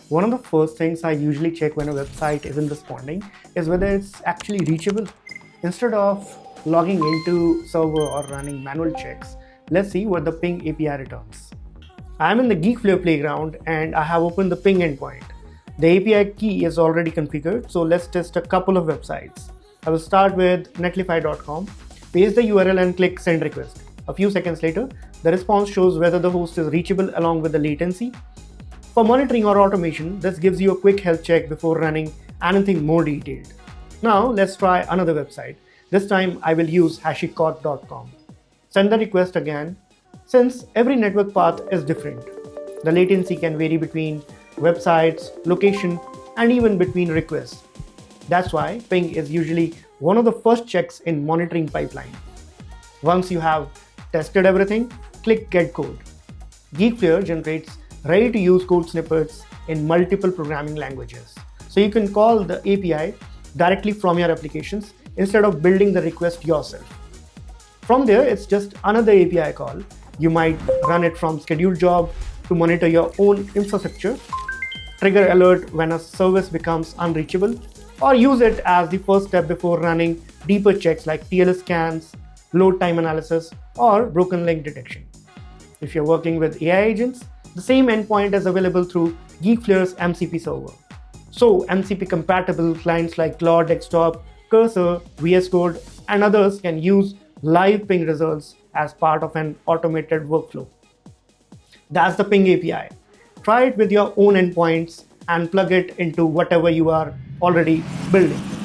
One of the first things I usually check when a website isn't responding is whether it's actually reachable. Instead of logging into server or running manual checks, let's see what the ping API returns. I'm in the Geekflare playground and I have opened the ping endpoint. The API key is already configured, so let's test a couple of websites. I will start with netlify.com, paste the URL and click send request. A few seconds later, the response shows whether the host is reachable along with the latency. For monitoring or automation, this gives you a quick health check before running anything more detailed. Now let's try another website. This time I will use hashicorp.com. Send the request again. Since every network path is different, the latency can vary between websites, location, and even between requests. That's why ping is usually one of the first checks in monitoring pipeline. Once you have tested everything, click Get Code. Geekflare generates ready-to-use code snippets in multiple programming languages. So you can call the API directly from your applications instead of building the request yourself. From there, it's just another API call. You might run it from scheduled job to monitor your own infrastructure, trigger alert when a service becomes unreachable, or use it as the first step before running deeper checks like TLS scans, load time analysis, or broken link detection. If you're working with AI agents, the same endpoint is available through Geekflare's MCP server. So MCP compatible clients like Claude Desktop, Cursor, VS Code, and others can use live ping results as part of an automated workflow. That's the ping API. Try it with your own endpoints and plug it into whatever you are already building.